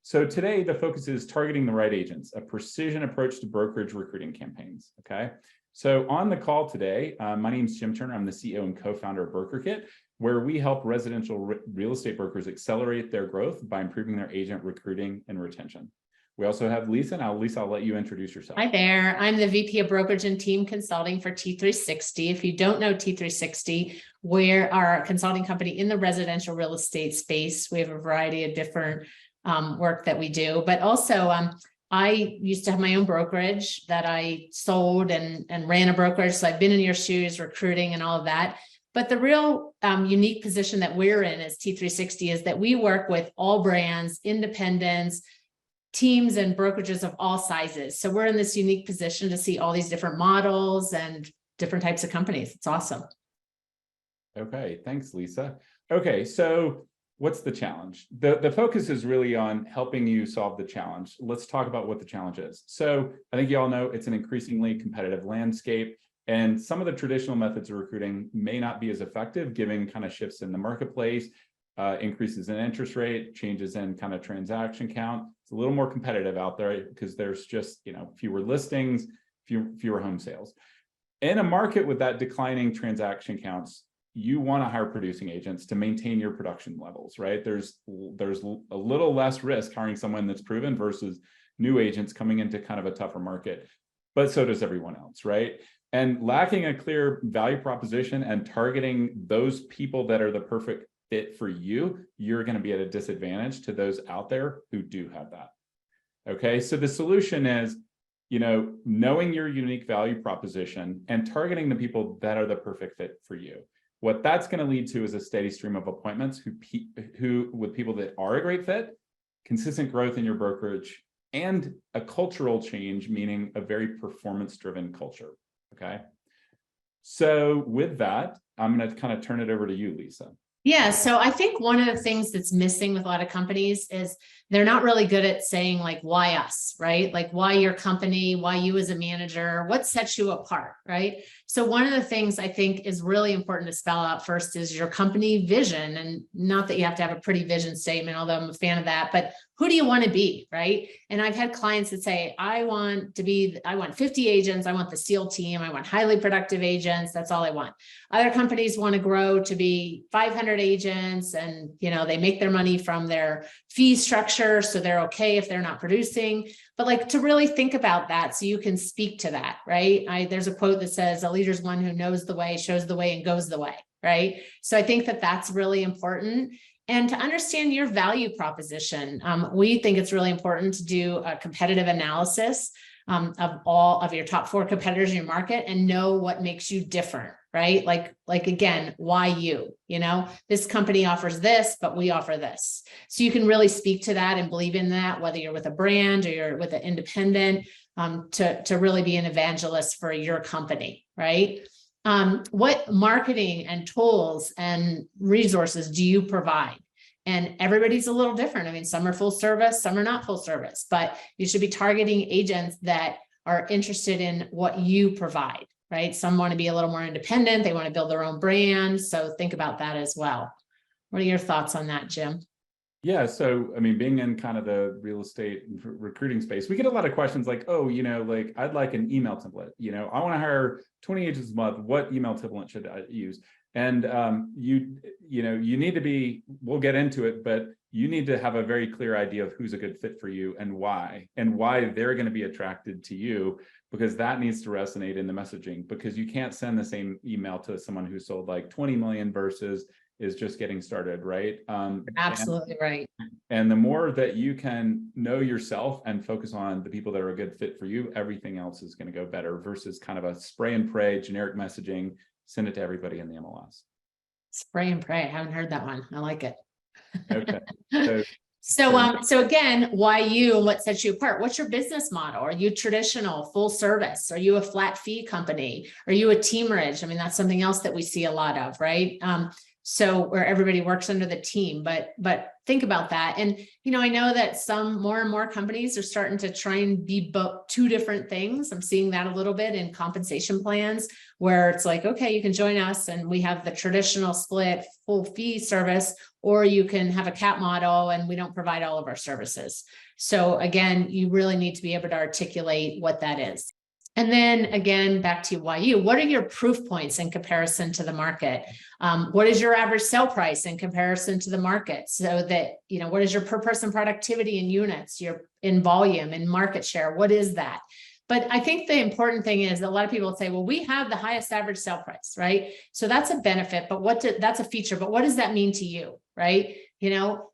So today the focus is targeting the right agents, a precision approach to brokerage recruiting campaigns, okay? So on the call today, my name is Jim Turner. I'm the CEO and co-founder of Brokerkit, where we help residential real estate brokers accelerate their growth by improving their agent recruiting and retention. We also have Lisa. Now, Lisa, I'll let you introduce yourself. Hi there. I'm the VP of Brokerage and Team Consulting for T360. If you don't know T360, we're our consulting company in the residential real estate space. We have a variety of different work that we do, but also I used to have my own brokerage that I sold and ran a brokerage. So I've been in your shoes, recruiting and all of that. But the real unique position that we're in as T360 is that we work with all brands, independents, teams and brokerages of all sizes. So we're in this unique position to see all these different models and different types of companies. It's awesome. Okay, thanks, Lisa. Okay, so what's the challenge? The focus is really on helping you solve the challenge. Let's talk about what the challenge is. So I think you all know it's an increasingly competitive landscape, and some of the traditional methods of recruiting may not be as effective given kind of shifts in the marketplace, increases in interest rate, changes in kind of transaction count. It's a little more competitive out there because there's just, fewer listings, fewer home sales. In a market with that declining transaction counts, you want to hire producing agents to maintain your production levels, right? There's a little less risk hiring someone that's proven versus new agents coming into kind of a tougher market, but so does everyone else, right? And lacking a clear value proposition and targeting those people that are the perfect fit for you, you're going to be at a disadvantage to those out there who do have that. Okay, so the solution is, knowing your unique value proposition and targeting the people that are the perfect fit for you. What that's going to lead to is a steady stream of appointments who with people that are a great fit, consistent growth in your brokerage, and a cultural change, meaning a very performance-driven culture. Okay, so with that, I'm going to kind of turn it over to you, Lisa. Yeah, so I think one of the things that's missing with a lot of companies is they're not really good at saying like, why us, right? Like why your company, why you as a manager, what sets you apart, right? So one of the things I think is really important to spell out first is your company vision. And not that you have to have a pretty vision statement, although I'm a fan of that, but who do you want to be, right? And I've had clients that say, I want 50 agents. I want the SEAL team. I want highly productive agents. That's all I want. Other companies want to grow to be 500 agents and, they make their money from their fee structure. So they're okay if they're not producing, but like to really think about that so you can speak to that, right? There's a quote that says, a leader's one who knows the way, shows the way, and goes the way, right? So I think that that's really important. And to understand your value proposition, we think it's really important to do a competitive analysis of all of your top 4 competitors in your market and know what makes you different, right? Like again, why you, this company offers this, but we offer this. So you can really speak to that and believe in that, whether you're with a brand or you're with an independent, to really be an evangelist for your company, right? What marketing and tools and resources do you provide? And everybody's a little different. I mean, some are full service, some are not full service, but you should be targeting agents that are interested in what you provide, right? Some want to be a little more independent. They want to build their own brand. So think about that as well. What are your thoughts on that, Jim? Yeah, so I mean, being in kind of the real estate recruiting space, we get a lot of questions like, oh, like I'd like an email template. I want to hire 20 agents a month. What email template should I use? And you need to be, we'll get into it, but you need to have a very clear idea of who's a good fit for you and why they're going to be attracted to you, because that needs to resonate in the messaging, because you can't send the same email to someone who sold like 20 million versus is just getting started, right? Absolutely right. And the more that you can know yourself and focus on the people that are a good fit for you, everything else is going to go better versus kind of a spray and pray generic messaging, send it to everybody in the MLS. Spray and pray. I haven't heard that one. I like it. Okay. So again, why you and what sets you apart? What's your business model? Are you traditional, full service? Are you a flat fee company? Are you a teamerage? I mean, that's something else that we see a lot of, right? So where everybody works under the team, but think about that. And, I know that some more and more companies are starting to try and be both two different things. I'm seeing that a little bit in compensation plans where it's like, okay, you can join us and we have the traditional split full fee service, or you can have a cap model and we don't provide all of our services. So again, you really need to be able to articulate what that is. And then again, back to YU, what are your proof points in comparison to the market? What is your average sale price in comparison to the market? So that, what is your per person productivity in units, your in volume and market share? What is that? But I think the important thing is a lot of people say, well, we have the highest average sale price, right? So that's a benefit, but that's a feature, but what does that mean to you, right?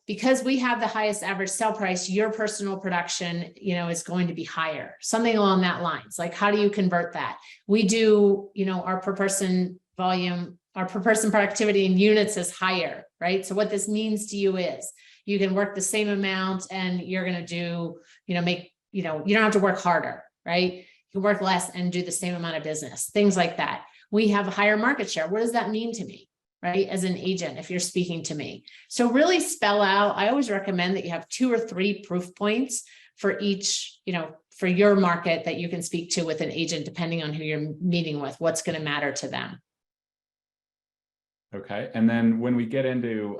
Because we have the highest average sale price, your personal production, is going to be higher, something along that lines. Like, how do you convert that? We do, our per person volume, our per person productivity in units is higher, right? So what this means to you is you can work the same amount and you're going to do, you don't have to work harder, right? You can work less and do the same amount of business, things like that. We have a higher market share. What does that mean to me? Right? As an agent, if you're speaking to me. So really spell out, I always recommend that you have 2 or 3 proof points for each, for your market that you can speak to with an agent, depending on who you're meeting with, what's going to matter to them. Okay. And then when we get into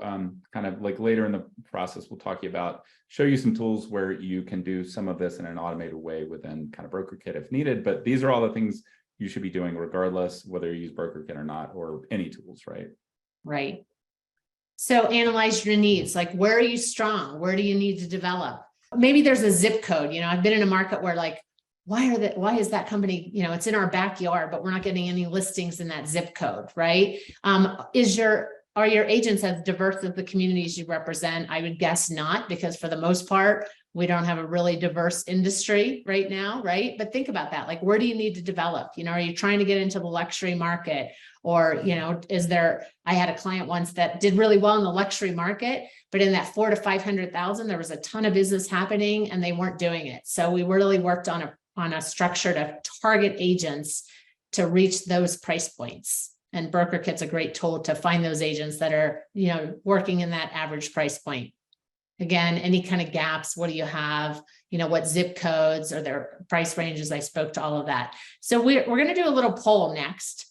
kind of like later in the process, we'll talk about, show you some tools where you can do some of this in an automated way within kind of Brokerkit if needed. But these are all the things you should be doing regardless, whether you use Brokerkit or not, or any tools, right? Right. So analyze your needs. Like, where are you strong? Where do you need to develop? Maybe there's a zip code. I've been in a market where like, why is that company, it's in our backyard, but we're not getting any listings in that zip code, right? Are your agents as diverse as the communities you represent? I would guess not, because for the most part, we don't have a really diverse industry right now, right? But think about that. Like, where do you need to develop? Are you trying to get into the luxury market? Or, I had a client once that did really well in the luxury market, but in that 400,000 to 500,000, there was a ton of business happening and they weren't doing it. So we really worked on a structure to target agents to reach those price points. And Brokerkit's a great tool to find those agents that are, working in that average price point. Again, any kind of gaps, what do you have? What zip codes or their price ranges? I spoke to all of that. So we're going to do a little poll next.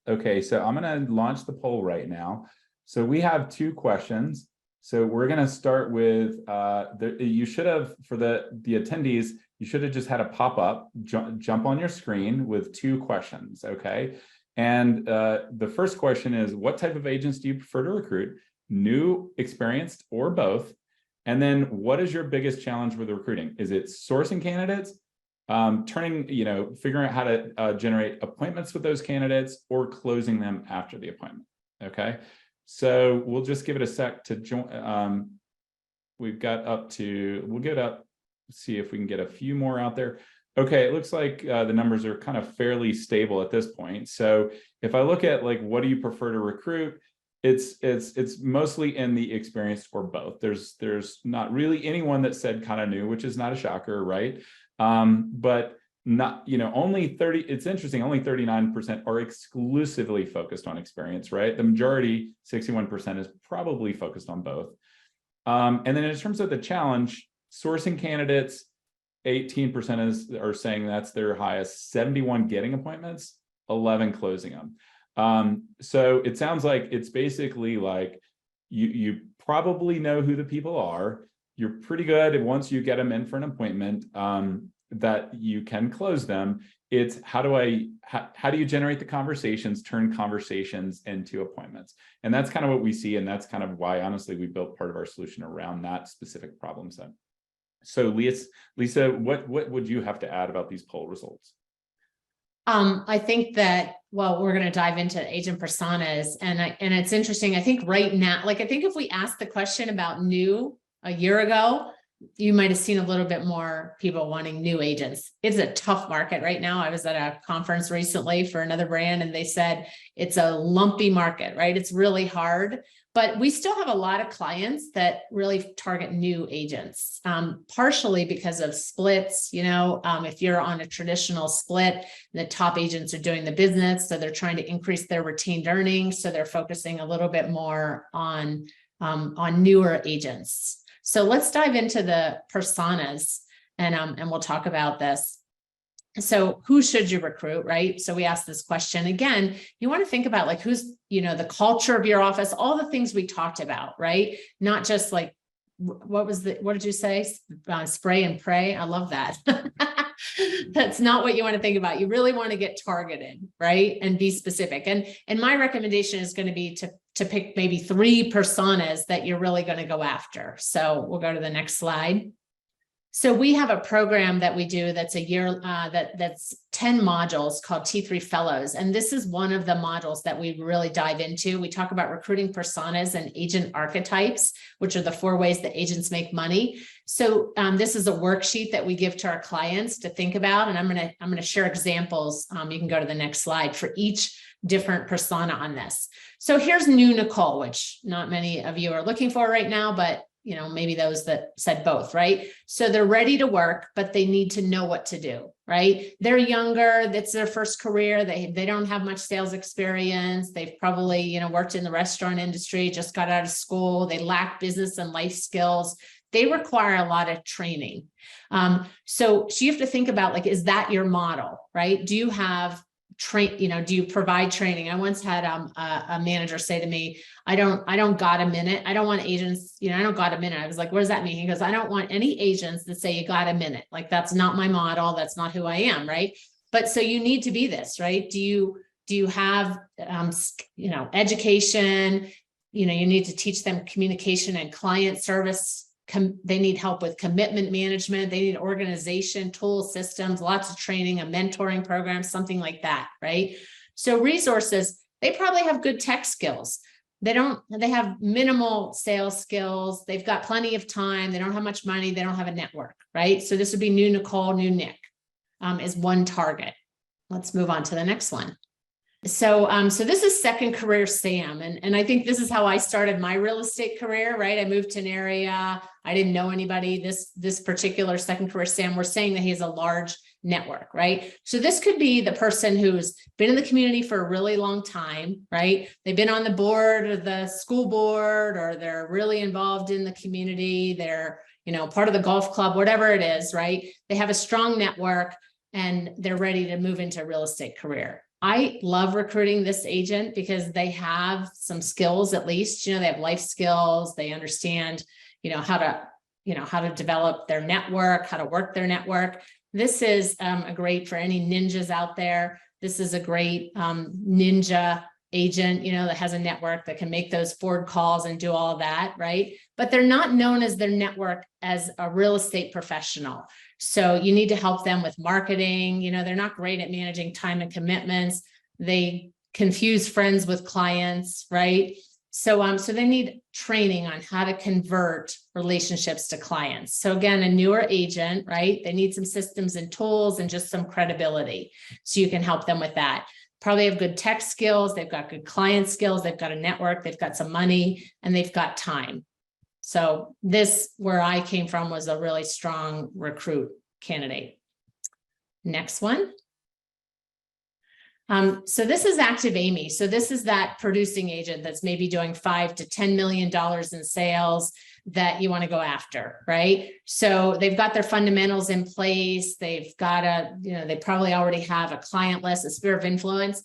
Okay, so I'm going to launch the poll right now. So we have 2 questions. So we're going to start with, you should have, for the attendees, you should have just had a pop-up, jump on your screen with 2 questions, okay? And the first question is, what type of agents do you prefer to recruit? New, experienced, or both? And then what is your biggest challenge with recruiting? Is it sourcing candidates, figuring out how to generate appointments with those candidates, or closing them after the appointment? Okay, so we'll just give it a sec to join. We'll get up, see if we can get a few more out there. Okay, it looks like the numbers are kind of fairly stable at this point. So if I look at like, what do you prefer to recruit? It's mostly in the experienced or both. There's not really anyone that said kind of new, which is not a shocker, right? But not, only 30, it's interesting, only 39% are exclusively focused on experience, right? The majority, 61%, is probably focused on both. And then in terms of the challenge, sourcing candidates, 18% are saying that's their highest, 71 getting appointments, 11 closing them. So it sounds like it's basically like you probably know who the people are. You're pretty good once you get them in for an appointment, that you can close them. It's how do you generate the conversations, turn conversations into appointments? And that's kind of what we see. And that's kind of why, honestly, we built part of our solution around that specific problem set. So Lisa, what would you have to add about these poll results? I think that, well, we're going to dive into agent personas, and it's interesting. I think right now, I think if we asked the question about new a year ago, you might have seen a little bit more people wanting new agents. It's a tough market right now. I was at a conference recently for another brand, and they said it's a lumpy market, right? It's really hard But we still have a lot of clients that really target new agents, partially because of splits. If you're on a traditional split, the top agents are doing the business, so they're trying to increase their retained earnings. So they're focusing a little bit more on newer agents. So let's dive into the personas, and we'll talk about this. So who should you recruit, right? So we asked this question again. You want to think about like who's, the culture of your office, all the things we talked about, right? Not just like, what did you say? Spray and pray. I love that. That's not what you want to think about. You really want to get targeted, right? And be specific. And my recommendation is going to be to pick maybe 3 personas that you're really going to go after. So we'll go to the next slide. So we have a program that we do that's a year, that's 10 modules called T3 Fellows. And this is one of the modules that we really dive into. We talk about recruiting personas and agent archetypes, which are the 4 ways that agents make money. So this is a worksheet that we give to our clients to think about. And I'm going to share examples. You can go to the next slide for each different persona on this. So here's new Nicole, which not many of you are looking for right now, but maybe those that said both, right? So they're ready to work, but they need to know what to do, right? They're younger. That's their first career. They don't have much sales experience. They've probably, worked in the restaurant industry, just got out of school. They lack business and life skills. They require a lot of training. So you have to think about like, is that your model, right? Do you have do you provide training? I once had a manager say to me, I don't got a minute. I don't want agents, I don't got a minute. I was like, what does that mean? He goes, I don't want any agents that say you got a minute. Like, that's not my model. That's not who I am. Right. But so you need to be this, right? Do you have, education, you need to teach them communication and client service. They need help with commitment management. They need organization, tools, systems, lots of training, a mentoring program, something like that, right? So resources, they probably have good tech skills. They have minimal sales skills. They've got plenty of time. They don't have much money. They don't have a network, right? So this would be new Nicole, new Nick is one target. Let's move on to the next one. So this is second career Sam. And I think this is how I started my real estate career, right? I moved to an area. I didn't know anybody. This particular second career Sam, we're saying that he has a large network, right? So this could be the person who's been in the community for a really long time, right? They've been on the board or the school board, or they're really involved in the community. They're, part of the golf club, whatever it is, right? They have a strong network and they're ready to move into a real estate career. I love recruiting this agent because they have some skills, at least, they have life skills. They understand, how to develop their network, how to work their network. This is great for any ninjas out there. This is a great ninja agent, that has a network that can make those forward calls and do all that, right? But they're not known as their network as a real estate professional. So you need to help them with marketing. They're not great at managing time and commitments. They confuse friends with clients, right? So they need training on how to convert relationships to clients. So again, a newer agent, right? They need some systems and tools and just some credibility. So you can help them with that. Probably have good tech skills. They've got good client skills. They've got a network. They've got some money and they've got time. So this, where I came from, was a really strong recruit candidate. Next one. So this is Active Amy. So this is that producing agent that's maybe doing $5 to $10 million in sales that you want to go after, right? So they've got their fundamentals in place. They've got they probably already have a client list, a sphere of influence.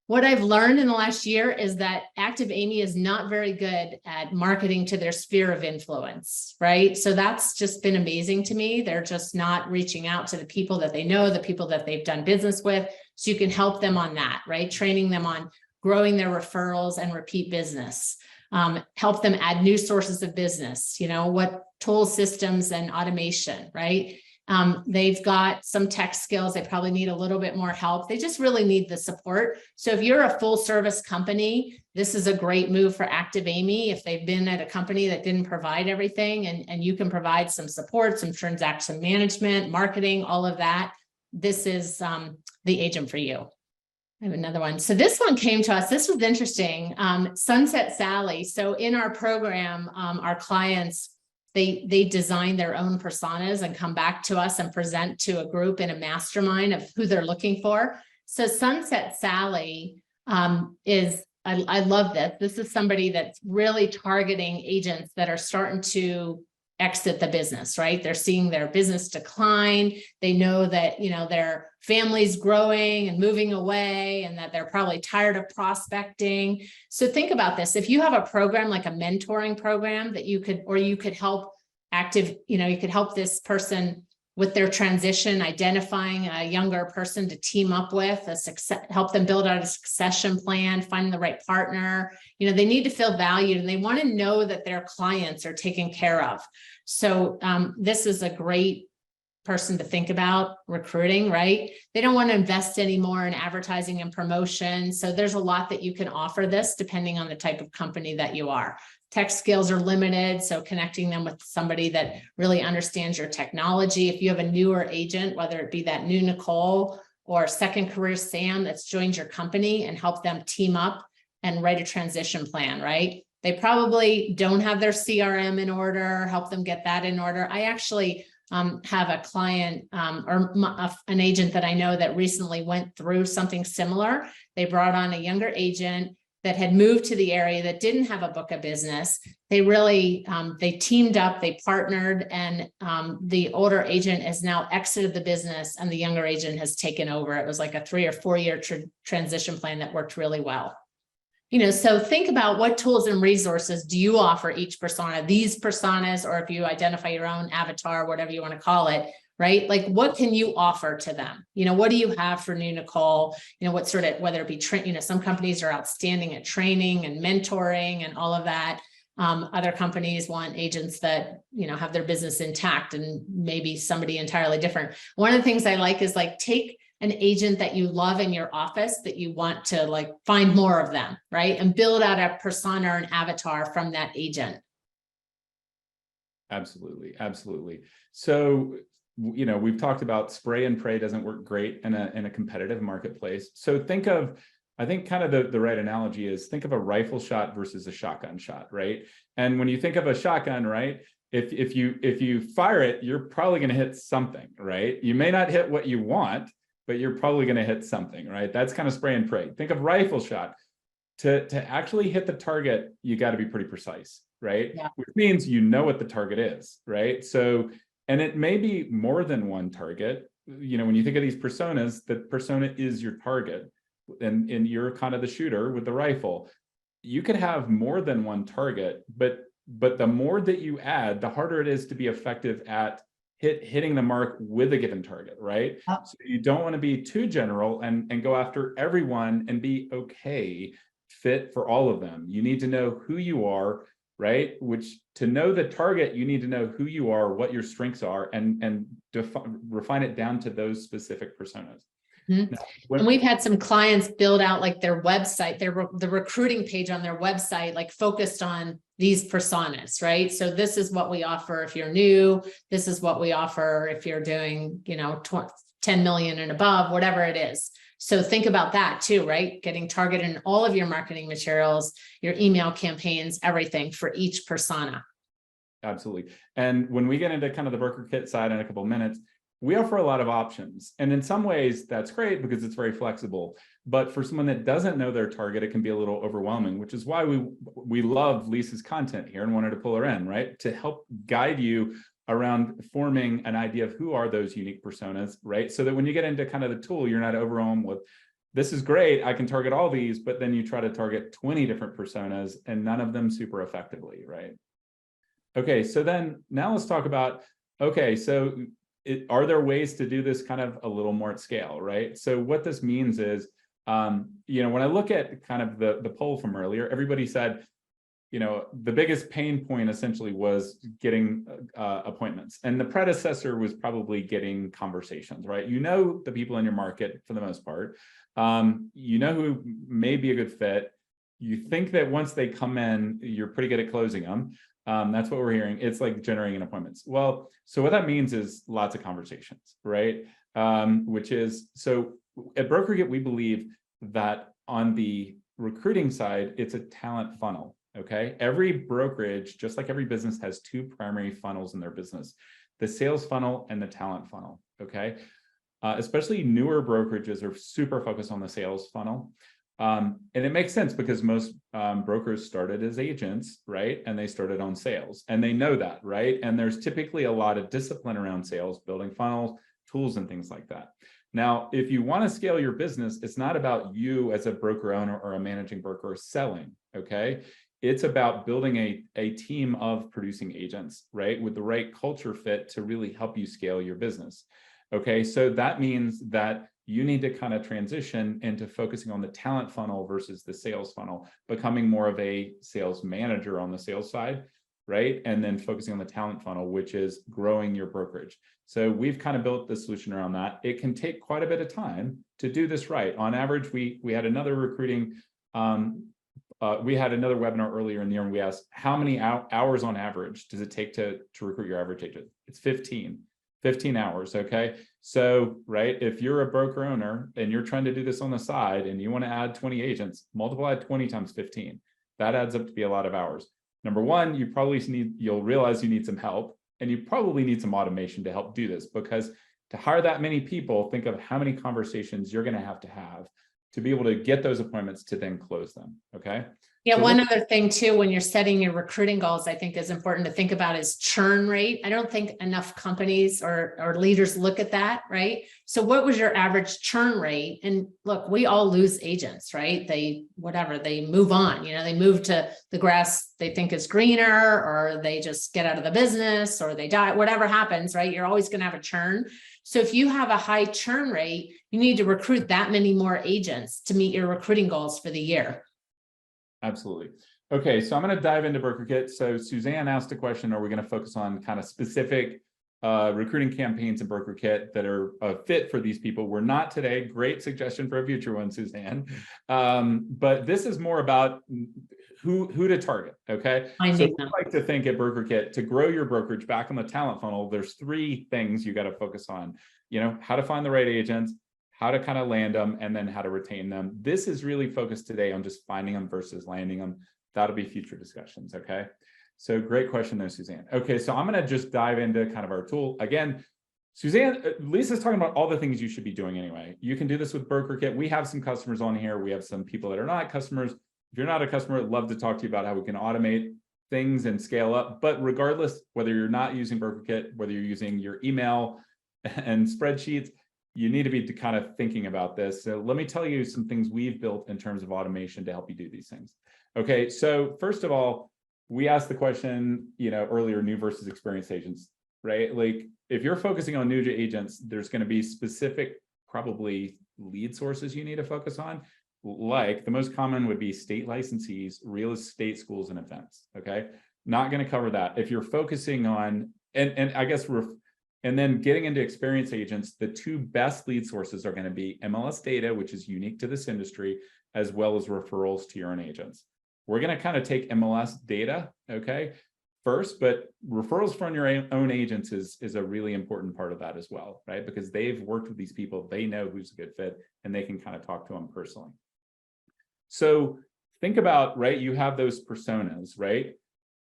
What I've learned in the last year is that Active Amy is not very good at marketing to their sphere of influence, right? So that's just been amazing to me. They're just not reaching out to the people that they know, the people that they've done business with. So you can help them on that, right? Training them on growing their referrals and repeat business. Help them add new sources of business, what tool systems and automation, right? They've got some tech skills. They probably need a little bit more help. They just really need the support. So if you're a full service company, this is a great move for Active Amy. If they've been at a company that didn't provide everything and you can provide some support, some transaction management, marketing, all of that, this is the agent for you. I have another one. So this one came to us. This was interesting. Sunset Sally. So in our program, our clients, they design their own personas and come back to us and present to a group in a mastermind of who they're looking for. So Sunset Sally I love this. This is somebody that's really targeting agents that are starting to exit the business, right? They're seeing their business decline. They know that, their family's growing and moving away and that they're probably tired of prospecting. So think about this. If you have a program like a mentoring program that you could help you could help this person with their transition, identifying a younger person to team up with, help them build out a succession plan, finding the right partner. They need to feel valued and they want to know that their clients are taken care of. So this is a great person to think about recruiting, right? They don't want to invest anymore in advertising and promotion. So there's a lot that you can offer this depending on the type of company that you are. Tech skills are limited, so connecting them with somebody that really understands your technology. If you have a newer agent, whether it be that new Nicole or second career Sam that's joined your company, and help them team up and write a transition plan, right? They probably don't have their CRM in order, help them get that in order. I actually have a client an agent that I know that recently went through something similar. They brought on a younger agent that had moved to the area that didn't have a book of business. They really, they teamed up, they partnered, and the older agent has now exited the business and the younger agent has taken over. It was like a 3 or 4 year transition plan that worked really well. So think about what tools and resources do you offer each persona, these personas, or if you identify your own avatar, whatever you want to call it, right? Like, what can you offer to them? What do you have for new Nicole? What sort of, whether it be, some companies are outstanding at training and mentoring and all of that. Other companies want agents that, have their business intact and maybe somebody entirely different. One of the things I like is take an agent that you love in your office that you want to find more of them, right? And build out a persona or an avatar from that agent. Absolutely. Absolutely. So, we've talked about spray and pray doesn't work great in a competitive marketplace. So I think kind of the right analogy is think of a rifle shot versus a shotgun shot, right? And when you think of a shotgun, right, if you fire it, you're probably going to hit something, right? You may not hit what you want, but you're probably going to hit something, right? That's kind of spray and pray. Think of rifle shot. To actually hit the target, you got to be pretty precise, right? Yeah. Which means what the target is, right? So, and it may be more than one target. When you think of these personas, the persona is your target, and you're kind of the shooter with the rifle. You could have more than one target, but the more that you add, the harder it is to be effective at hitting the mark with a given target, right? Oh. So you don't want to be too general and go after everyone and be okay fit for all of them. You need to know who you are, right? Which, to know the target, you need to know who you are, what your strengths are, and refine it down to those specific personas. Mm-hmm. Now, and we've had some clients build out their website, the recruiting page on their website, focused on these personas, right? So this is what we offer if you're new. This is what we offer if you're doing, 10 million and above, whatever it is. So think about that too, right? Getting targeted in all of your marketing materials, your email campaigns, everything for each persona. Absolutely. And when we get into kind of the Brokerkit side in a couple of minutes, we offer a lot of options. And in some ways that's great because it's very flexible. But for someone that doesn't know their target, it can be a little overwhelming, which is why we love Lisa's content here and wanted to pull her in, right? To help guide you around forming an idea of who are those unique personas, right? So that when you get into kind of the tool, you're not overwhelmed with, this is great, I can target all these, but then you try to target 20 different personas and none of them super effectively, right? Okay, so then now let's talk about, okay, so are there ways to do this kind of a little more at scale, right? So what this means is, when I look at kind of the poll from earlier, everybody said, the biggest pain point essentially was getting appointments. And the predecessor was probably getting conversations, right? The people in your market for the most part, who may be a good fit. You think that once they come in, you're pretty good at closing them. That's what we're hearing. It's like generating appointments. Well, so what that means is lots of conversations, right? Which is, so at Brokerkit, we believe that on the recruiting side, it's a talent funnel. Okay. Every brokerage, just like every business, has two primary funnels in their business, the sales funnel and the talent funnel. Okay. Especially newer brokerages are super focused on the sales funnel. And it makes sense because most brokers started as agents, right? And they started on sales and they know that, right? And there's typically a lot of discipline around sales, building funnels, tools, and things like that. Now, if you want to scale your business, it's not about you as a broker owner or a managing broker selling, okay? It's about building a team of producing agents, right? With the right culture fit to really help you scale your business. Okay, so that means that you need to kind of transition into focusing on the talent funnel versus the sales funnel, becoming more of a sales manager on the sales side, right? And then focusing on the talent funnel, which is growing your brokerage. So we've kind of built the solution around that. It can take quite a bit of time to do this right. On average, we had another recruiting, we had another webinar earlier in the year and we asked, how many hours on average does it take to recruit your average agent? It's 15 hours. Okay. So, right, if you're a broker owner and you're trying to do this on the side and you want to add 20 agents, multiply 20 times 15. That adds up to be a lot of hours. Number one, you'll realize you need some help, and you probably need some automation to help do this, because to hire that many people, think of how many conversations you're going to have to be able to get those appointments to then close them. Okay. Yeah, So one other thing too, when you're setting your recruiting goals, I think is important to think about is churn rate. I don't think enough companies or leaders look at that, right? So what was your average churn rate? And look, we all lose agents, right? They move on, they move to the grass they think is greener, or they just get out of the business, or they die, whatever happens, right? You're always going to have a churn. So if you have a high churn rate, you need to recruit that many more agents to meet your recruiting goals for the year. Absolutely. Okay, so I'm going to dive into Brokerkit. So Suzanne asked a question, are we going to focus on kind of specific recruiting campaigns in Brokerkit that are a fit for these people? We're not today. Great suggestion for a future one, Suzanne. But this is more about who to target, okay? So we like to think at Brokerkit, to grow your brokerage back on the talent funnel, there's three things you got to focus on. How to find the right agents, how to kind of land them, and then how to retain them. This is really focused today on just finding them versus landing them. That'll be future discussions, okay? So great question there, Suzanne. Okay, so I'm gonna just dive into kind of our tool. Again, Lisa's talking about all the things you should be doing anyway. You can do this with Brokerkit. We have some customers on here. We have some people that are not customers. If you're not a customer, I'd love to talk to you about how we can automate things and scale up. But regardless, whether you're not using Brokerkit, whether you're using your email and spreadsheets, you need to be kind of thinking about this. So let me tell you some things we've built in terms of automation to help you do these things. Okay, so first of all, we asked the question, earlier, new versus experienced agents, right? Like if you're focusing on new agents, there's going to be specific, probably lead sources you need to focus on. Like the most common would be state licensees, real estate schools, and events. Okay, not going to cover that. If you're focusing on, and then getting into experienced agents, the two best lead sources are going to be MLS data, which is unique to this industry, as well as referrals to your own agents. We're going to kind of take MLS data, okay, first, but referrals from your own agents is a really important part of that as well, right? Because they've worked with these people, they know who's a good fit, and they can kind of talk to them personally. So think about, right, you have those personas, right?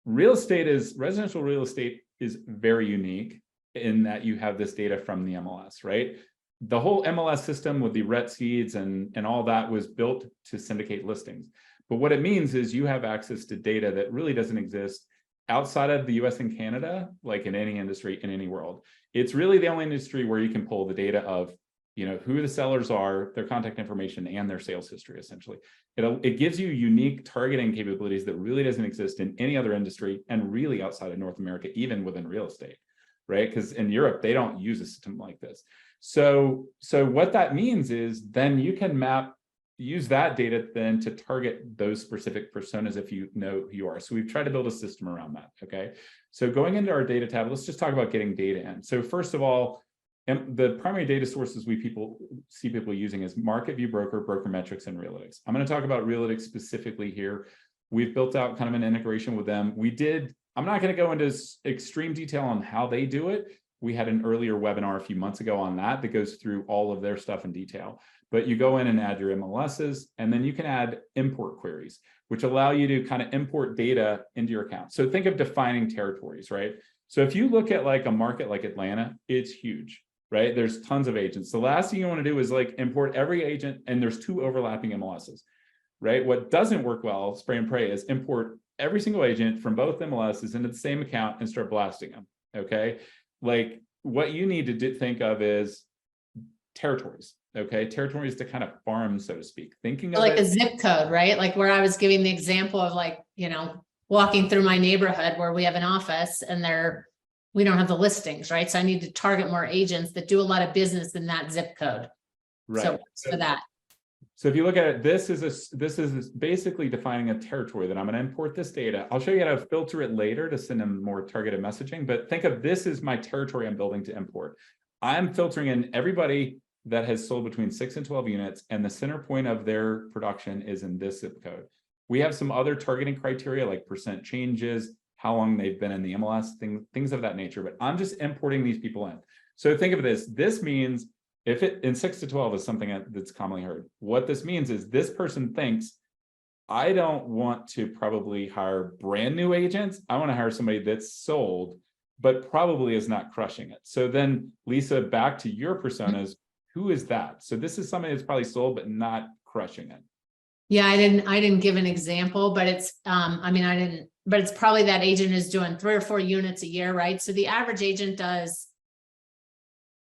Residential real estate is very unique in that you have this data from the MLS, right? The whole MLS system with the RET seeds and all that was built to syndicate listings. But what it means is you have access to data that really doesn't exist outside of the US and Canada, like in any industry, in any world. It's really the only industry where you can pull the data of, who the sellers are, their contact information, and their sales history, essentially. It gives you unique targeting capabilities that really doesn't exist in any other industry, and really outside of North America, even within real estate, right? Because in Europe, they don't use a system like this. So what that means is then you can use that data then to target those specific personas if you know who you are. So we've tried to build a system around that, okay? So going into our data tab, let's just talk about getting data in. So first of all, the primary data sources we see people using is Market View Broker, Brokermetrics, and Realytics. I'm going to talk about Realytics specifically here. We've built out kind of an integration with them. I'm not going to go into extreme detail on how they do it. we had an earlier webinar a few months ago on that goes through all of their stuff in detail. But you go in and add your MLSs, and then you can add import queries, which allow you to kind of import data into your account. So think of defining territories, right? So if you look at like a market like Atlanta, it's huge, right? There's tons of agents. The last thing you want to do is like import every agent, and there's 2 overlapping MLSs, right? What doesn't work well, spray and pray, is import every single agent from both MLSs into the same account and start blasting them, okay? Like what you need to think of is territories, okay? Territories to kind of farm, so to speak. Thinking of Like it, a zip code, right? Like where I was giving the example of like, walking through my neighborhood where we have an office and we don't have the listings, right? So I need to target more agents that do a lot of business in that zip code. right? So for that. So if you look at it, this is basically defining a territory that I'm going to import this data. I'll show you how to filter it later to send them more targeted messaging, but think of this as my territory I'm building to import. I'm filtering in everybody that has sold between 6 and 12 units, and the center point of their production is in this zip code. We have some other targeting criteria like percent changes, how long they've been in the MLS, things of that nature, but I'm just importing these people in. So think of this. This means if it in 6 to 12 is something that's commonly heard, what this means is this person thinks, I don't want to probably hire brand new agents. I want to hire somebody that's sold, but probably is not crushing it. So then Lisa, back to your personas, who is that? So this is somebody that's probably sold, but not crushing it. Yeah, I didn't give an example, but it's, but it's probably that agent is doing 3 or 4 units a year, right? So the average agent does,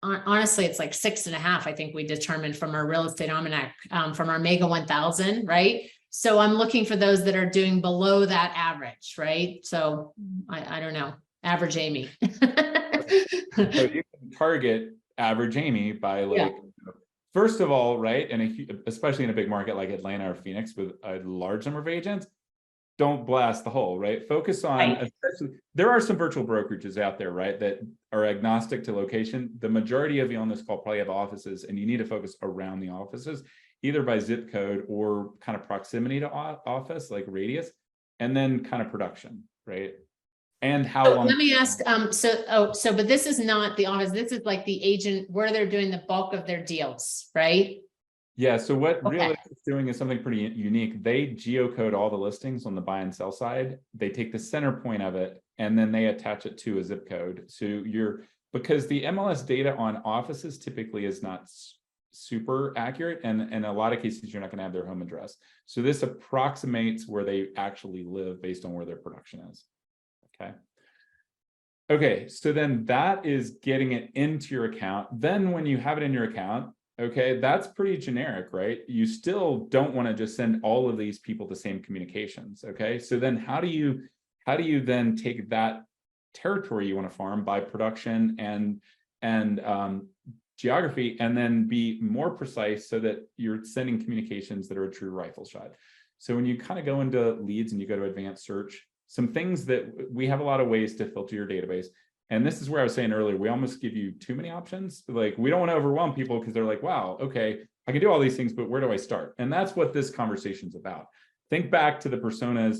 honestly, it's like 6.5, I think we determined from our real estate almanac, from our Mega 1000, right? So I'm looking for those that are doing below that average, right? So I don't know, average Amy. So you can target average Amy by like, first of all, right, and especially in a big market like Atlanta or Phoenix with a large number of agents, don't blast the whole, right? Focus on, especially, there are some virtual brokerages out there, right, that are agnostic to location. The majority of you on this call probably have offices, and you need to focus around the offices, either by zip code or kind of proximity to office, like radius, and then kind of production, right? And how long. Let me ask, but this is not the office, this is like the agent where they're doing the bulk of their deals, right? Yeah, so what Realist is doing is something pretty unique. They geocode all the listings on the buy and sell side. They take the center point of it, and then they attach it to a zip code. So because the MLS data on offices typically is not super accurate, and in a lot of cases, you're not going to have their home address. So this approximates where they actually live based on where their production is. Okay, so then that is getting it into your account. Then when you have it in your account, okay, that's pretty generic, right? You still don't want to just send all of these people the same communications, okay? So then how do you then take that territory you want to farm by production and geography, and then be more precise so that you're sending communications that are a true rifle shot? So when you kind of go into leads and you go to advanced search, some things that we have a lot of ways to filter your database. And this is where I was saying earlier, we almost give you too many options. Like, we don't want to overwhelm people because they're like, wow, okay, I can do all these things, but where do I start? And that's what this conversation is about. Think back to the personas,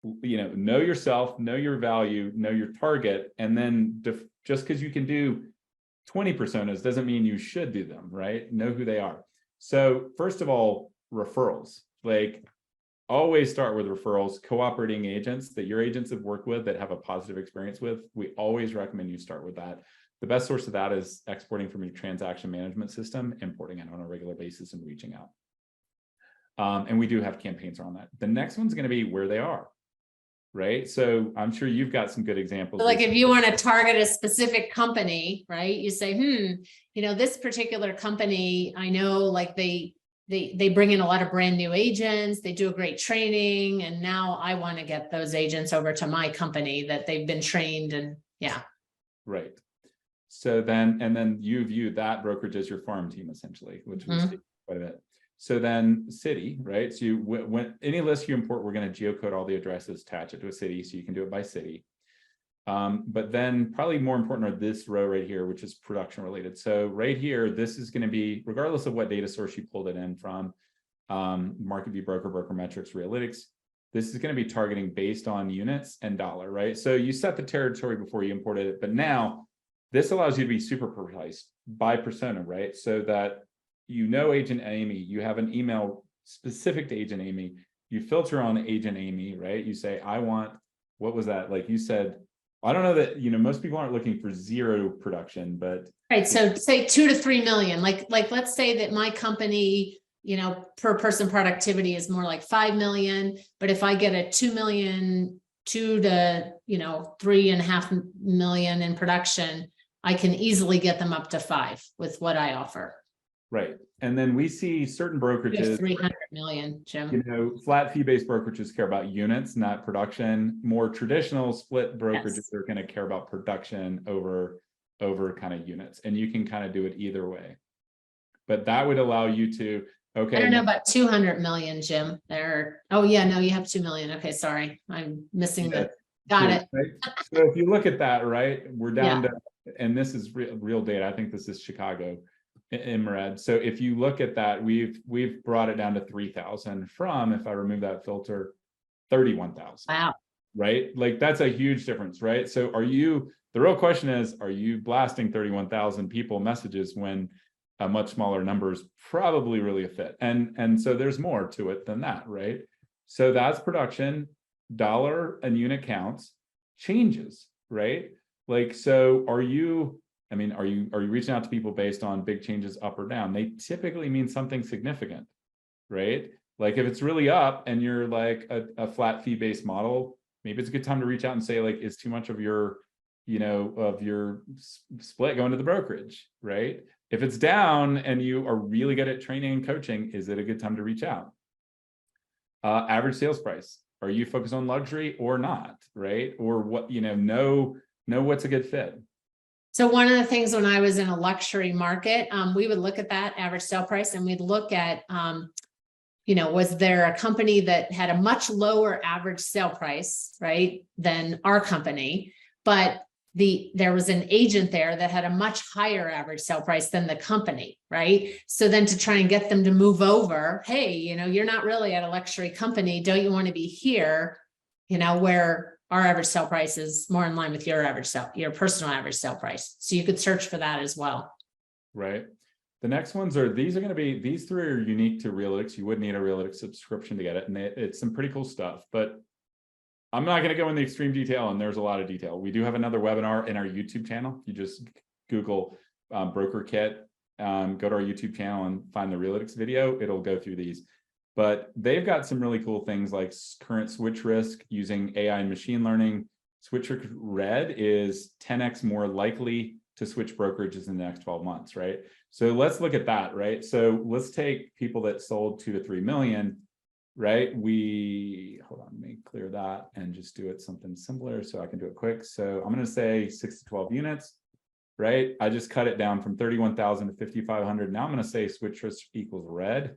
know yourself, know your value, know your target. And then just because you can do 20 personas doesn't mean you should do them, right? Know who they are. So first of all, referrals. Like, always start with referrals. Cooperating agents that your agents have worked with that have a positive experience with, we always recommend you start with that. The best source of that is exporting from your transaction management system, importing it on a regular basis, and reaching out. And we do have campaigns around that. The next one's going to be where they are, right? So I'm sure you've got some good examples. So like if you want to target a specific company, right? You say, this particular company, I know like they bring in a lot of brand new agents, they do a great training, and now I want to get those agents over to my company that they've been trained, and Right. So then you view that brokerage as your farm team, essentially, which was quite a bit. So then city, right? So when any list you import, we're going to geocode all the addresses, attach it to a city, so you can do it by city. But then probably more important are this row right here, which is production related. So right here, this is going to be, regardless of what data source you pulled it in from, MarketView, Brokermetrics, Realytics, this is going to be targeting based on units and dollar, right? So you set the territory before you imported it, but now This allows you to be super precise by persona, right? So that Agent Amy, you have an email specific to Agent Amy, you filter on Agent Amy, right? You say, I want, what was that? Like you said, I don't know that, most people aren't looking for zero production, but. Right, so say 2 to 3 million, like let's say that my company, per person productivity is more like 5 million, but if I get a 2 million, 2 to, 3.5 million in production, I can easily get them up to 5 with what I offer. Right. And then we see certain brokerages, 300 million, Jim. Flat fee-based brokerages care about units, not production. More traditional split brokerages are going to care about production over kind of units. And you can kind of do it either way. But that would allow you to, okay. I don't know about 200 million, Jim. Oh yeah, no, you have 2 million. Okay, sorry. I'm missing the, got it. Right? So if you look at that, right, we're down to, and this is real data. I think this is Chicago in red. So if you look at that, we've brought it down to 3,000 from, if I remove that filter, 31,000. Wow. Right? Like that's a huge difference, right? So the real question is, are you blasting 31,000 people messages when a much smaller number is probably really a fit? And so there's more to it than that, right? So that's production, dollar and unit counts changes, right? Like, so are you reaching out to people based on big changes up or down? They typically mean something significant, right? Like if it's really up and you're like a flat fee based model, maybe it's a good time to reach out and say, like, is too much of your, of your split going to the brokerage, right? If it's down and you are really good at training and coaching, is it a good time to reach out? Average sales price. Are you focused on luxury or not, right? Or what, know what's a good fit. So one of the things when I was in a luxury market, we would look at that average sale price and we'd look at, was there a company that had a much lower average sale price, right, than our company, but there was an agent there that had a much higher average sale price than the company, right? So then to try and get them to move over, hey, you're not really at a luxury company. Don't you want to be here, where our average sale price is more in line with your personal average sale price. So you could search for that as well. Right. The next ones these three are unique to Realytics. You would need a Realytics subscription to get it. And it's some pretty cool stuff, but I'm not going to go into extreme detail, and there's a lot of detail. We do have another webinar in our YouTube channel. You just Google Brokerkit, go to our YouTube channel and find the Realytics video. It'll go through these. But they've got some really cool things like current switch risk using AI and machine learning. Switch risk red is 10x more likely to switch brokerages in the next 12 months, right? So let's look at that, right? So let's take people that sold 2 to 3 million, right? Hold on, let me clear that and just do it something simpler so I can do it quick. So I'm going to say 6 to 12 units, right? I just cut it down from 31,000 to 5,500. Now I'm going to say switch risk equals red,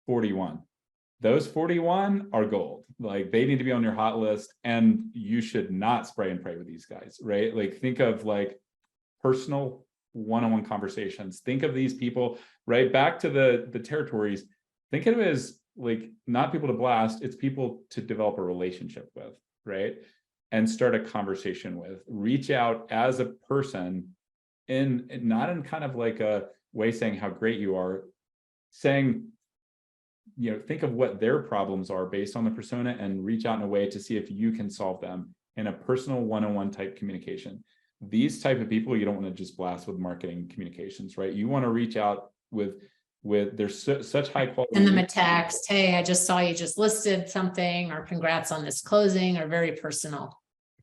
41. Those 41 are gold. Like they need to be on your hot list, and you should not spray and pray with these guys, right? Like think of like personal one-on-one conversations. Think of these people, right? Back to the territories. Think of it as like not people to blast, it's people to develop a relationship with, right? And start a conversation with. Reach out as a person not in kind of like a way saying how great you are, saying, think of what their problems are based on the persona and reach out in a way to see if you can solve them in a personal one-on-one type communication. These type of people, you don't want to just blast with marketing communications, right? You want to reach out with there's such high quality. Send them a text. Hey, I just saw you just listed something, or congrats on this closing, or very personal.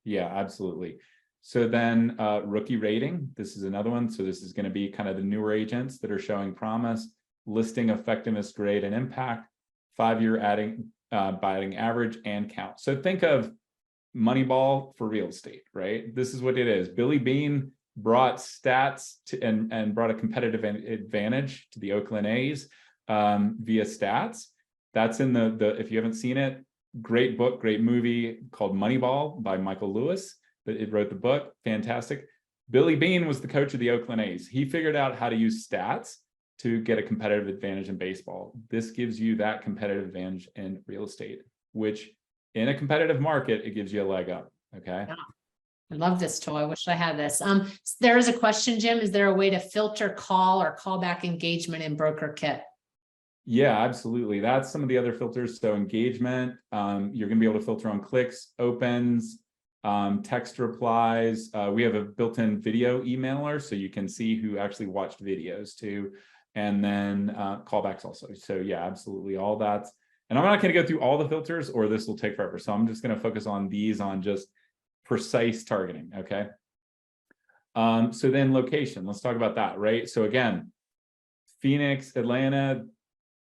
Yeah, absolutely. So then rookie rating, this is another one. So this is going to be kind of the newer agents that are showing promise, listing effectiveness, grade, and impact, 5-year batting average, and count. So think of Moneyball for real estate, right? This is what it is. Billy Beane brought stats to, and brought a competitive advantage to the Oakland A's via stats. That's in the if you haven't seen it, great book, great movie called Moneyball by Michael Lewis. It wrote the book, fantastic. Billy Beane was the coach of the Oakland A's. He figured out how to use stats to get a competitive advantage in baseball. This gives you that competitive advantage in real estate, which in a competitive market, it gives you a leg up, okay? Yeah. I love this tool. I wish I had this. There is a question, Jim. Is there a way to filter call or callback engagement in Brokerkit? Yeah, absolutely. That's some of the other filters. So engagement, you're going to be able to filter on clicks, opens, text replies. We have a built-in video emailer, so you can see who actually watched videos too. And then callbacks also. So yeah, absolutely. All that's, and I'm not going to go through all the filters or this will take forever. So I'm just going to focus on these on just precise targeting. Okay. So then location, let's talk about that, right? So again, Phoenix, Atlanta,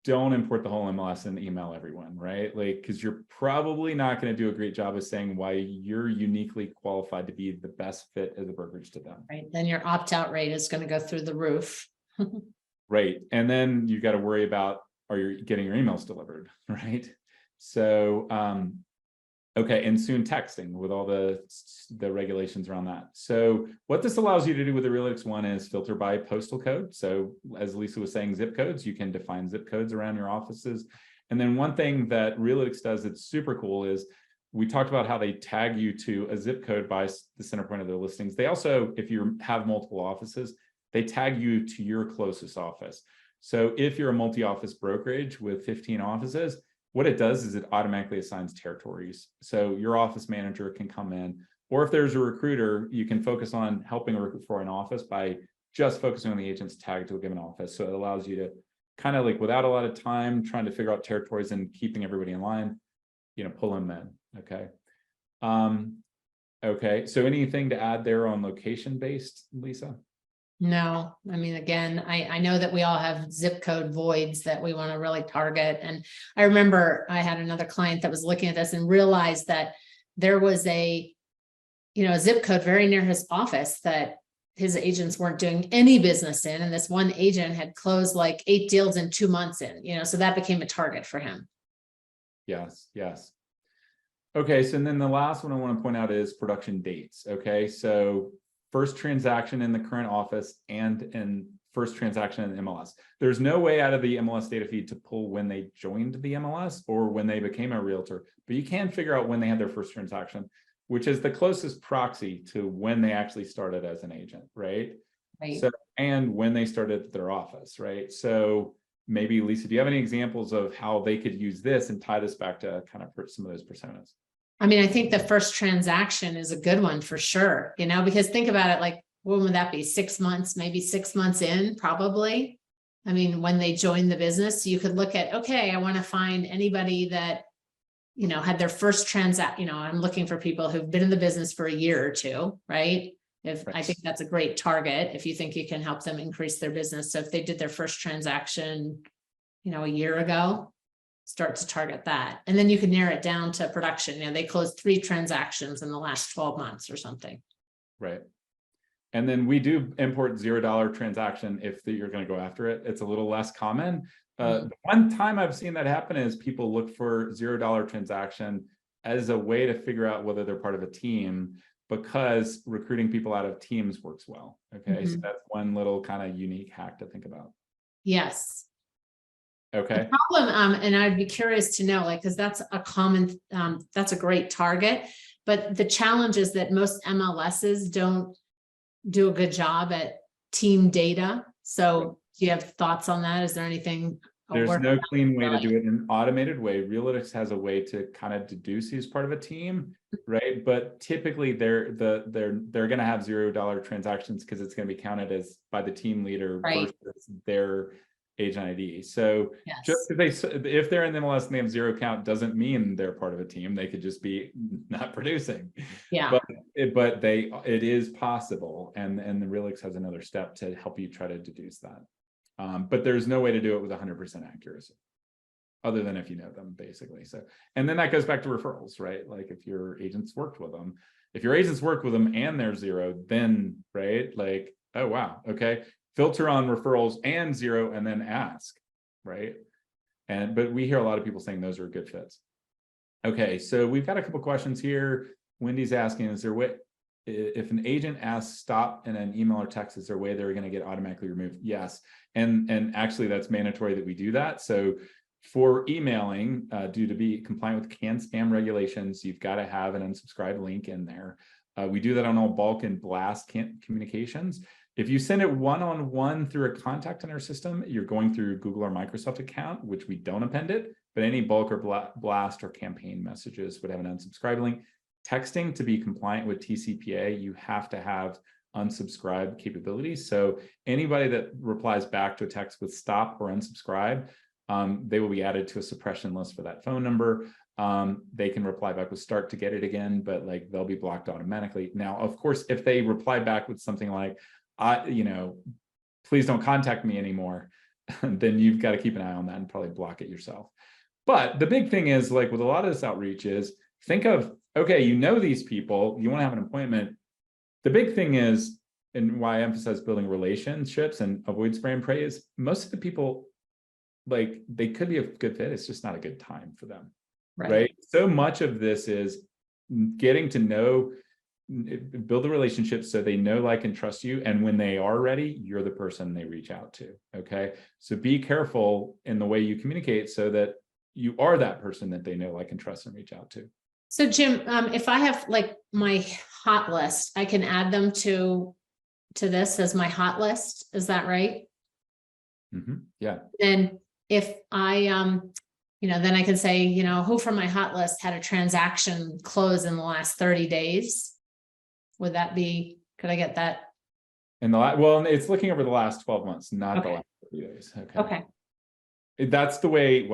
don't import the whole MLS and email everyone, right? Like, because you're probably not going to do a great job of saying why you're uniquely qualified to be the best fit as a brokerage to them. Right. Then your opt-out rate is going to go through the roof. Right. And then you got to worry about, are you getting your emails delivered, right? So, okay, and soon texting with all the regulations around that. So what this allows you to do with the Realix one is filter by postal code. So as Lisa was saying, zip codes, you can define zip codes around your offices. And then one thing that Realix does that's super cool is we talked about how they tag you to a zip code by the center point of their listings. They also, if you have multiple offices, they tag you to your closest office. So if you're a multi-office brokerage with 15 offices, what it does is it automatically assigns territories. So your office manager can come in, or if there's a recruiter, you can focus on helping a recruit for an office by just focusing on the agent's tag to a given office. So it allows you to kind of like, without a lot of time trying to figure out territories and keeping everybody in line, pull them in. Okay. Okay. So anything to add there on location based, Lisa? No, I mean, again, I know that we all have zip code voids that we want to really target. And I remember I had another client that was looking at this and realized that there was a zip code very near his office that his agents weren't doing any business in. And this one agent had closed like 8 deals in 2 months so that became a target for him. Yes, yes. Okay, so then the last one I want to point out is production dates. Okay, so first transaction in the current office and first transaction in the MLS. There's no way out of the MLS data feed to pull when they joined the MLS or when they became a realtor, but you can figure out when they had their first transaction, which is the closest proxy to when they actually started as an agent, right? Right. So, and when they started their office, right? So maybe Lisa, do you have any examples of how they could use this and tie this back to kind of some of those personas? I mean, I think the first transaction is a good one for sure, because think about it, like, when would that be? 6 months, maybe 6 months in, probably. I mean, when they joined the business, you could look at, okay, I want to find anybody that, had their first transaction, I'm looking for people who've been in the business for a year or two, right? I think that's a great target if you think you can help them increase their business. So if they did their first transaction, a year ago, start to target that. And then you can narrow it down to production. They closed 3 transactions in the last 12 months or something. Right. And then we do import $0 transaction if you're going to go after it. It's a little less common. The one time I've seen that happen is people look for $0 transaction as a way to figure out whether they're part of a team, because recruiting people out of teams works well. Okay. So that's one little kind of unique hack to think about. Yes. Okay. The problem, and I'd be curious to know, because that's a common, that's a great target, but the challenge is that most MLSs don't do a good job at team data. So do you have thoughts on that? Is there anything? There's no clean way to do it in an automated way. Realix has a way to kind of deduce who's part of a team, right? But typically they're going to have $0 transactions because it's going to be counted as by the team leader versus their agent ID. So just if they're in the MLS and they have 0 count doesn't mean they're part of a team. They could just be not producing. Yeah. But it is possible. And the Realix has another step to help you try to deduce that. But there's no way to do it with 100% accuracy, other than if you know them, basically. So, and then that goes back to referrals, right? Like if your agents worked with them, and they're 0, then, right? Like, oh, wow. Okay. Filter on referrals and 0, and then ask, right? But we hear a lot of people saying those are good fits. Okay. So we've got a couple questions here. Wendy's asking, is there a way, if an agent asks stop in an email or text, is there a way they're going to get automatically removed? Yes. And actually that's mandatory that we do that. So for emailing, due to be compliant with CAN spam regulations, you've got to have an unsubscribe link in there. We do that on all bulk and blast communications. If you send it one-on-one through a contact in our system, you're going through Google or Microsoft account, which we don't append it, but any bulk or blast or campaign messages would have an unsubscribe link. Texting, to be compliant with TCPA, you have to have unsubscribe capabilities. So anybody that replies back to a text with stop or unsubscribe, they will be added to a suppression list for that phone number. They can reply back with start to get it again, but like they'll be blocked automatically. Now, of course, if they reply back with something like, please don't contact me anymore, then you've got to keep an eye on that and probably block it yourself. But the big thing is, like with a lot of this outreach, is think of, okay, you know these people, you want to have an appointment. The big thing is, and why I emphasize building relationships and avoid spray and pray, is most of the people, like, they could be a good fit, it's just not a good time for them. Right? So much of this is getting to know, build a relationship so they know, like, and trust you. And when they are ready, you're the person they reach out to. Okay. So be careful in the way you communicate so that you are that person that they know, like, and trust and reach out to. So Jim, if I have like my hot list, I can add them to this as my hot list. Is that right? Yeah. Then if I, then I can say, who from my hot list had a transaction close in the last 30 days? Would that be, could I get that? Well, it's looking over the last 12 months, not Okay. the last 30 days. Okay. That's the way,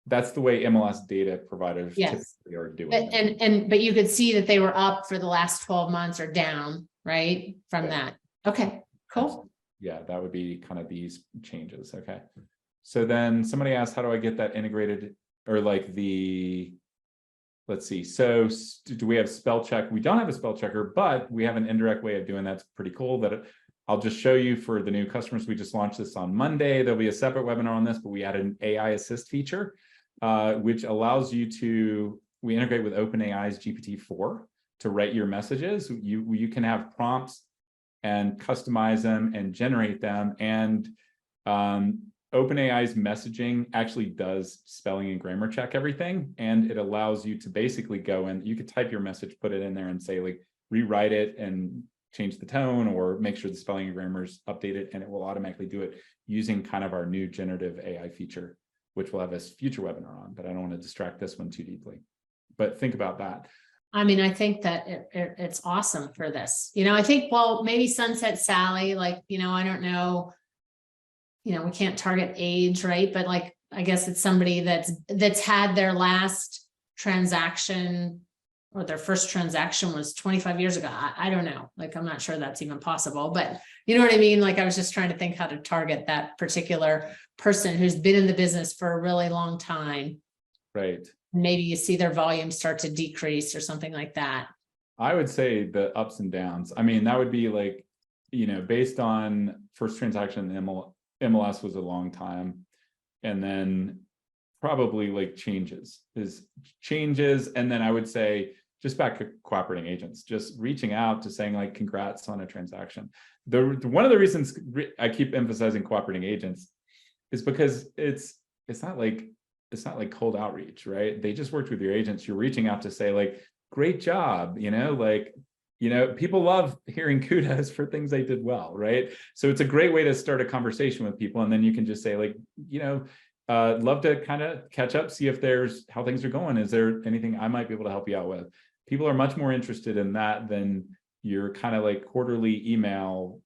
that's the way MLS data providers Yes. typically are doing But, but you could see that they were up for the last 12 months or down, right? From that. Okay, cool. Yeah, that would be kind of these changes. Okay. So then somebody asked, how do I get that integrated, or like let's see. So do we have spell check? We don't have a spell checker, but we have an indirect way of doing that's pretty cool. That I'll just show you for the new customers. We just launched this on Monday. There'll be a separate webinar on this, but we added an AI assist feature, which allows you to, we integrate with OpenAI's GPT-4 to write your messages. You can have prompts and customize them and generate them. And OpenAI's messaging actually does spelling and grammar check everything. And it allows you to basically go in, you could type your message, put it in there and say, like, rewrite it and change the tone or make sure the spelling and grammar is updated, and it will automatically do it using kind of our new generative AI feature, which we'll have a future webinar on, but I don't want to distract this one too deeply. But think about that. I mean, I think that it's awesome for this. I think, well, maybe Sunset Sally, like, I don't know, we can't target age, right? But like, I guess it's somebody that's had their last transaction or their first transaction was 25 years ago. I don't know. Like, I'm not sure that's even possible, but you know what I mean? Like, I was just trying to think how to target that particular person who's been in the business for a really long time. Right. Maybe you see their volume start to decrease or something like that. I would say the ups and downs. I mean, that would be like, based on first transaction, MLS was a long time. And then probably like changes. And then I would say, just back to cooperating agents, just reaching out to saying, like, congrats on a transaction. One of the reasons I keep emphasizing cooperating agents is because it's not like cold outreach, right? They just worked with your agents. You're reaching out to say, like, great job, people love hearing kudos for things they did well, right? So it's a great way to start a conversation with people. And then you can just say, like, love to kind of catch up, see if there's how things are going. Is there anything I might be able to help you out with? People are much more interested in that than your kind of like quarterly email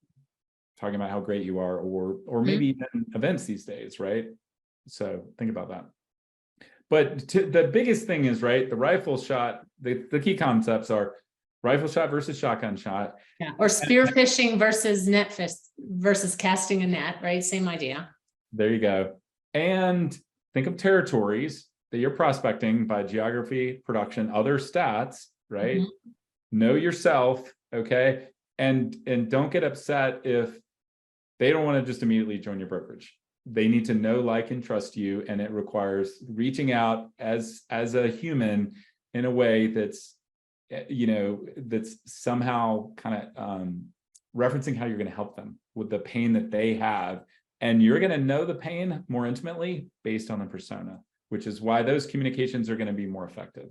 talking about how great you are, or maybe even events these days, right? So think about that. But the biggest thing is, right, the rifle shot, the key concepts are rifle shot versus shotgun shot. Yeah, or spear fishing versus net fish versus casting a net, right? Same idea. There you go. And think of territories that you're prospecting by geography, production, other stats, right? Know yourself, okay? And don't get upset if they don't want to just immediately join your brokerage. They need to know, like, and trust you, and it requires reaching out as a human in a way that's, that's somehow kind of referencing how you're going to help them with the pain that they have. And you're going to know the pain more intimately based on the persona, which is why those communications are going to be more effective.